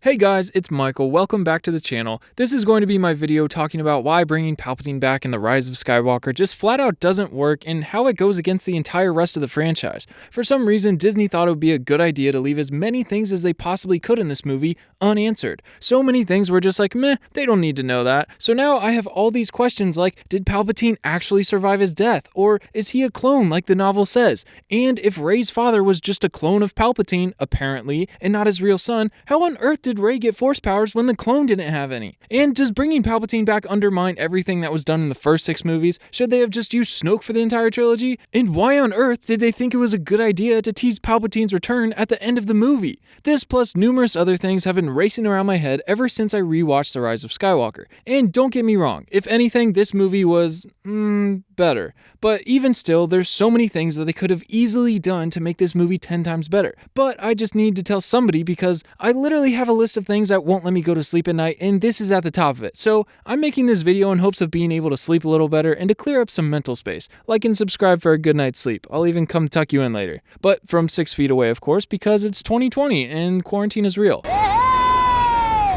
Hey guys, it's Michael. Welcome back to the channel. This is going to be my video talking about why bringing Palpatine back in The Rise of Skywalker just flat out doesn't work and how it goes against the entire rest of the franchise. For some reason, Disney thought it would be a good idea to leave as many things as they possibly could in this movie unanswered. So many things were just like, meh, they don't need to know that. So now I have all these questions like, did Palpatine actually survive his death? Or is he a clone like the novel says? And if Rey's father was just a clone of Palpatine, apparently, and not his real son, how on earth did Rey get force powers when the clone didn't have any? And does bringing Palpatine back undermine everything that was done in the first 6 movies? Should they have just used Snoke for the entire trilogy? And why on earth did they think it was a good idea to tease Palpatine's return at the end of the movie? This plus numerous other things have been racing around my head ever since I rewatched The Rise of Skywalker. And don't get me wrong, if anything, this movie was, better. But even still, there's so many things that they could have easily done to make this movie 10 times better. But I just need to tell somebody because I literally have a list of things that won't let me go to sleep at night, and this is at the top of it. So I'm making this video in hopes of being able to sleep a little better and to clear up some mental space. Like and subscribe for a good night's sleep. I'll even come tuck you in later. But from 6 feet away, of course, because it's 2020 and quarantine is real.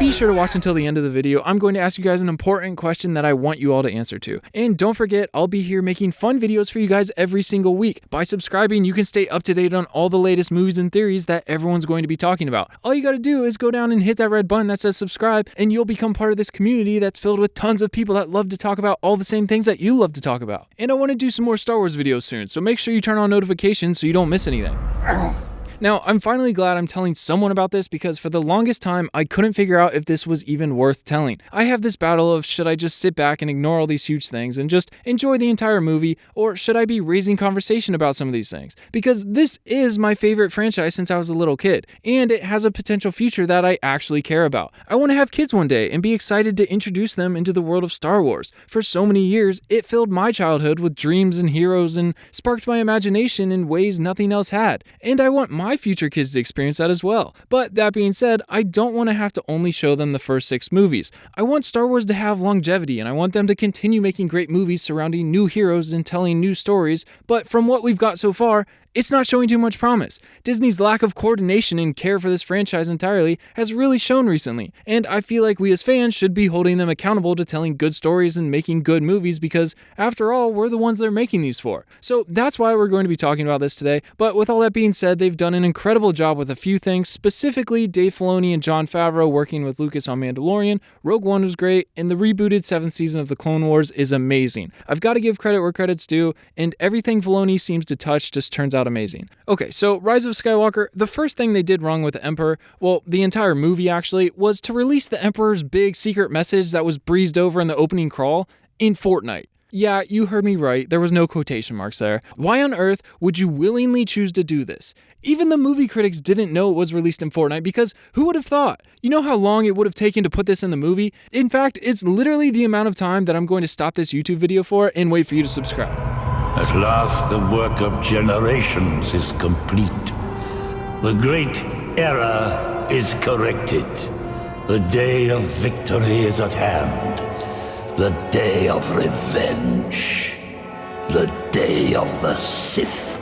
Be sure to watch until the end of the video. I'm going to ask you guys an important question that I want you all to answer to. And don't forget, I'll be here making fun videos for you guys every single week. By subscribing, you can stay up to date on all the latest movies and theories that everyone's going to be talking about. All you gotta do is go down and hit that red button that says subscribe, and you'll become part of this community that's filled with tons of people that love to talk about all the same things that you love to talk about. And I want to do some more Star Wars videos soon, so make sure you turn on notifications so you don't miss anything. Now, I'm finally glad I'm telling someone about this because for the longest time, I couldn't figure out if this was even worth telling. I have this battle of should I just sit back and ignore all these huge things and just enjoy the entire movie, or should I be raising conversation about some of these things? Because this is my favorite franchise since I was a little kid, and it has a potential future that I actually care about. I want to have kids one day and be excited to introduce them into the world of Star Wars. For so many years, it filled my childhood with dreams and heroes and sparked my imagination in ways nothing else had. And I want my future kids to experience that as well. But that being said, I don't want to have to only show them the first 6 movies. I want Star Wars to have longevity, and I want them to continue making great movies surrounding new heroes and telling new stories. But from what we've got so far, it's not showing too much promise. Disney's lack of coordination and care for this franchise entirely has really shown recently, and I feel like we as fans should be holding them accountable to telling good stories and making good movies because, after all, we're the ones they're making these for. So that's why we're going to be talking about this today, but with all that being said, they've done an incredible job with a few things, specifically Dave Filoni and Jon Favreau working with Lucas on Mandalorian. Rogue One was great, and the rebooted 7th season of The Clone Wars is amazing. I've got to give credit where credit's due, and everything Filoni seems to touch just turns out amazing. Okay, so Rise of Skywalker, the first thing they did wrong with the Emperor, well, the entire movie actually, was to release the Emperor's big secret message that was breezed over in the opening crawl in Fortnite. Yeah, you heard me right, there was no quotation marks there. Why on earth would you willingly choose to do this? Even the movie critics didn't know it was released in Fortnite because who would have thought? You know how long it would have taken to put this in the movie? In fact, it's literally the amount of time that I'm going to stop this YouTube video for and wait for you to subscribe. At last the work of generations is complete. The great error is corrected. The day of victory is at hand. The day of revenge. The day of the Sith.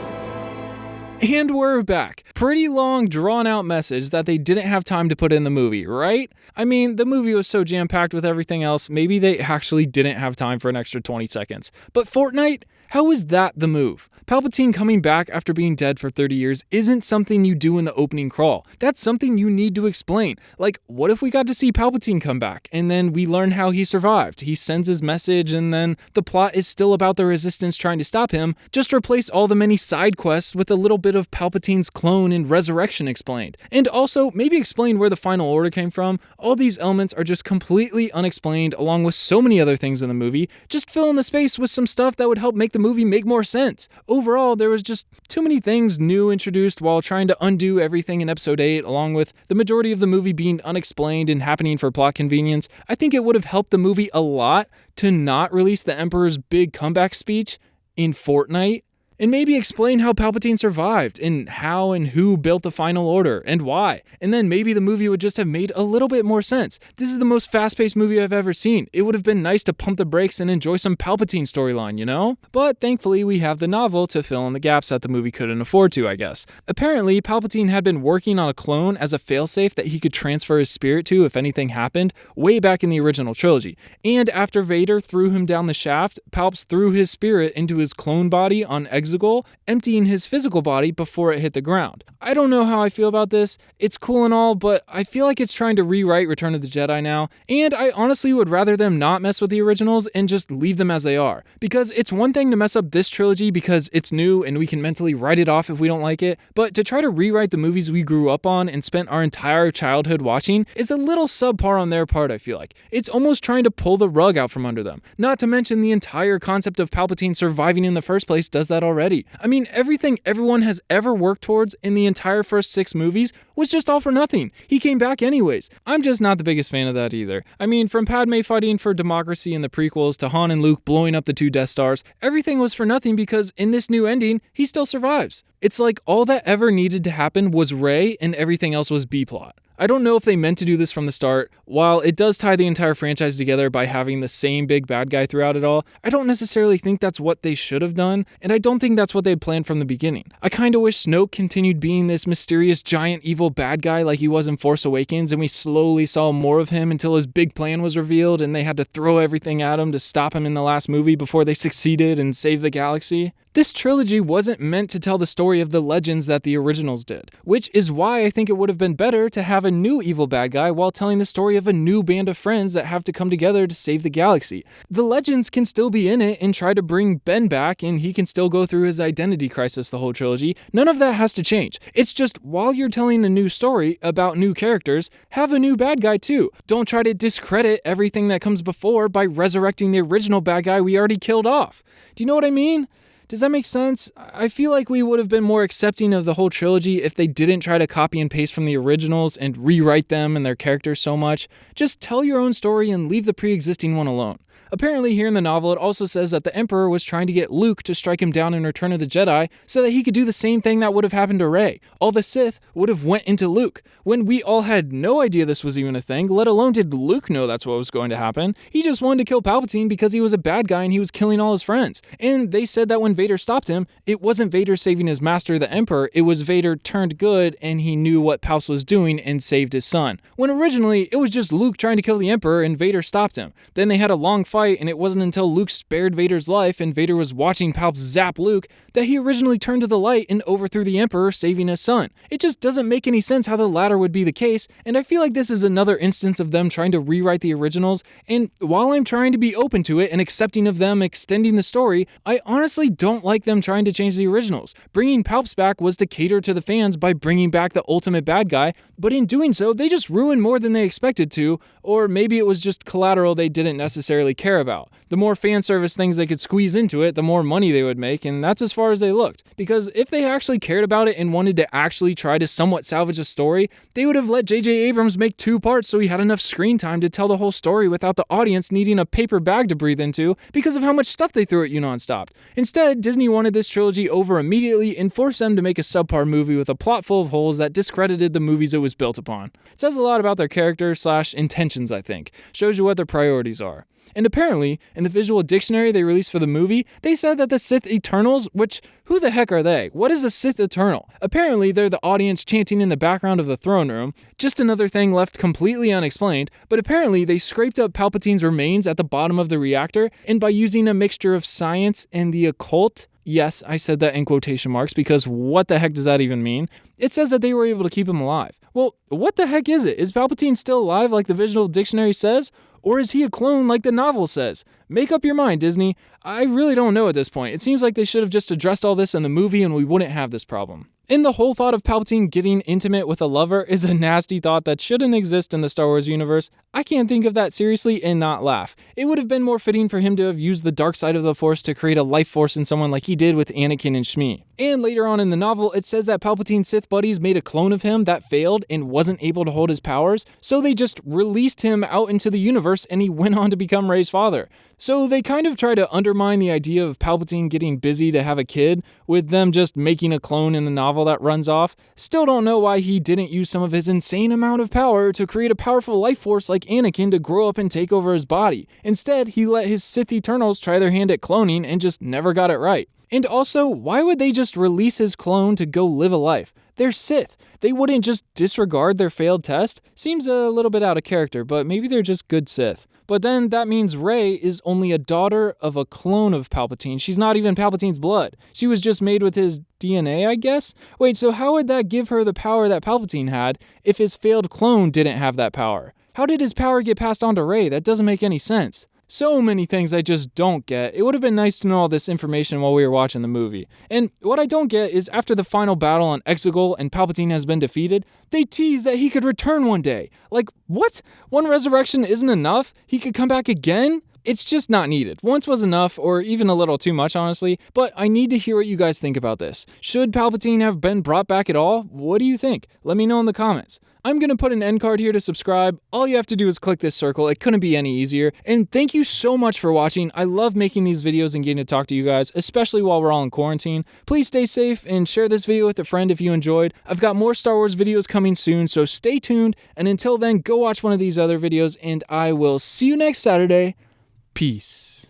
And we're back. Pretty long, drawn-out message that they didn't have time to put in the movie, right? I mean, the movie was so jam-packed with everything else, maybe they actually didn't have time for an extra 20 seconds. But Fortnite? How is that the move? Palpatine coming back after being dead for 30 years isn't something you do in the opening crawl. That's something you need to explain. Like, what if we got to see Palpatine come back, and then we learn how he survived? He sends his message, and then the plot is still about the Resistance trying to stop him. Just replace all the many side quests with a little bit of Palpatine's clone and resurrection explained. And also, maybe explain where the Final Order came from. All these elements are just completely unexplained, along with so many other things in the movie. Just fill in the space with some stuff that would help make the movie make more sense. Overall, there was just too many things new introduced while trying to undo everything in episode 8, along with the majority of the movie being unexplained and happening for plot convenience. I think it would have helped the movie a lot to not release the Emperor's big comeback speech in Fortnite. and maybe explain how Palpatine survived, and how and who built the Final Order, and why. And then maybe the movie would just have made a little bit more sense. This is the most fast-paced movie I've ever seen. It would have been nice to pump the brakes and enjoy some Palpatine storyline, you know? But thankfully, we have the novel to fill in the gaps that the movie couldn't afford to, I guess. Apparently, Palpatine had been working on a clone as a failsafe that he could transfer his spirit to if anything happened, way back in the original trilogy. And after Vader threw him down the shaft, Palps threw his spirit into his clone body on Exegol, emptying his physical body before it hit the ground. I don't know how I feel about this. It's cool and all, but I feel like it's trying to rewrite Return of the Jedi now, and I honestly would rather them not mess with the originals and just leave them as they are. Because it's one thing to mess up this trilogy because it's new and we can mentally write it off if we don't like it, but to try to rewrite the movies we grew up on and spent our entire childhood watching is a little subpar on their part, I feel like. It's almost trying to pull the rug out from under them. Not to mention the entire concept of Palpatine surviving in the first place does that already. I mean, everything everyone has ever worked towards in the entire first 6 movies was just all for nothing. He came back anyways. I'm just not the biggest fan of that either. I mean, from Padme fighting for democracy in the prequels to Han and Luke blowing up the 2 Death Stars, everything was for nothing because in this new ending, he still survives. It's like all that ever needed to happen was Rey and everything else was B-plot. I don't know if they meant to do this from the start. While it does tie the entire franchise together by having the same big bad guy throughout it all, I don't necessarily think that's what they should have done, and I don't think that's what they had planned from the beginning. I kinda wish Snoke continued being this mysterious giant evil bad guy like he was in Force Awakens, and we slowly saw more of him until his big plan was revealed and they had to throw everything at him to stop him in the last movie before they succeeded and saved the galaxy. This trilogy wasn't meant to tell the story of the legends that the originals did, which is why I think it would have been better to have a new evil bad guy while telling the story of a new band of friends that have to come together to save the galaxy. The legends can still be in it and try to bring Ben back, and he can still go through his identity crisis the whole trilogy. None of that has to change. It's just while you're telling a new story about new characters, have a new bad guy too. Don't try to discredit everything that comes before by resurrecting the original bad guy we already killed off. Do you know what I mean? Does that make sense? I feel like we would have been more accepting of the whole trilogy if they didn't try to copy and paste from the originals and rewrite them and their characters so much. Just tell your own story and leave the pre-existing one alone. Apparently here in the novel, it also says that the Emperor was trying to get Luke to strike him down in Return of the Jedi so that he could do the same thing that would have happened to Rey. All the Sith would have went into Luke, when we all had no idea this was even a thing, let alone did Luke know that's what was going to happen. He just wanted to kill Palpatine because he was a bad guy and he was killing all his friends. And they said that when Vader stopped him, it wasn't Vader saving his master, the Emperor, it was Vader turned good and he knew what Palps was doing and saved his son. When originally, it was just Luke trying to kill the Emperor and Vader stopped him. Then they had a long fight, and it wasn't until Luke spared Vader's life and Vader was watching Palps zap Luke that he originally turned to the light and overthrew the Emperor, saving his son. It just doesn't make any sense how the latter would be the case, and I feel like this is another instance of them trying to rewrite the originals, and while I'm trying to be open to it and accepting of them extending the story, I honestly don't like them trying to change the originals. Bringing Palps back was to cater to the fans by bringing back the ultimate bad guy, but in doing so, they just ruined more than they expected to, or maybe it was just collateral they didn't necessarily care about. The more fan service things they could squeeze into it, the more money they would make, and that's as far as they looked. Because if they actually cared about it and wanted to actually try to somewhat salvage a story, they would have let J.J. Abrams make 2 parts so he had enough screen time to tell the whole story without the audience needing a paper bag to breathe into because of how much stuff they threw at you nonstop. Instead, Disney wanted this trilogy over immediately and forced them to make a subpar movie with a plot full of holes that discredited the movies it was built upon. It says a lot about their character/intentions, I think. Shows you what their priorities are. And apparently, in the visual dictionary they released for the movie, they said that the Sith Eternals, which, who the heck are they? What is a Sith Eternal? Apparently, they're the audience chanting in the background of the throne room, just another thing left completely unexplained, but apparently they scraped up Palpatine's remains at the bottom of the reactor, and by using a mixture of science and the occult, yes, I said that in quotation marks because what the heck does that even mean? It says that they were able to keep him alive. Well, what the heck is it? Is Palpatine still alive like the visual dictionary says? Or is he a clone like the novel says? Make up your mind, Disney. I really don't know at this point. It seems like they should have just addressed all this in the movie and we wouldn't have this problem. And the whole thought of Palpatine getting intimate with a lover is a nasty thought that shouldn't exist in the Star Wars universe. I can't think of that seriously and not laugh. It would have been more fitting for him to have used the dark side of the Force to create a life force in someone like he did with Anakin and Shmi. And later on in the novel, it says that Palpatine's Sith buddies made a clone of him that failed and wasn't able to hold his powers, so they just released him out into the universe and he went on to become Rey's father. So they kind of try to undermine the idea of Palpatine getting busy to have a kid, with them just making a clone in the novel that runs off. Still don't know why he didn't use some of his insane amount of power to create a powerful life force like Anakin to grow up and take over his body. Instead, he let his Sith Eternals try their hand at cloning and just never got it right. And also, why would they just release his clone to go live a life? They're Sith. They wouldn't just disregard their failed test? Seems a little bit out of character, but maybe they're just good Sith. But then that means Rey is only a daughter of a clone of Palpatine. She's not even Palpatine's blood. She was just made with his DNA, I guess? Wait, so how would that give her the power that Palpatine had if his failed clone didn't have that power? How did his power get passed on to Rey? That doesn't make any sense. So many things I just don't get. It would have been nice to know all this information while we were watching the movie. And what I don't get is after the final battle on Exegol and Palpatine has been defeated, they tease that he could return one day. Like, what? One resurrection isn't enough? He could come back again? It's just not needed. Once was enough, or even a little too much, honestly, but I need to hear what you guys think about this. Should Palpatine have been brought back at all? What do you think? Let me know in the comments. I'm going to put an end card here to subscribe. All you have to do is click this circle. It couldn't be any easier. And thank you so much for watching. I love making these videos and getting to talk to you guys, especially while we're all in quarantine. Please stay safe and share this video with a friend if you enjoyed. I've got more Star Wars videos coming soon, so stay tuned. And until then, go watch one of these other videos, and I will see you next Saturday. Peace.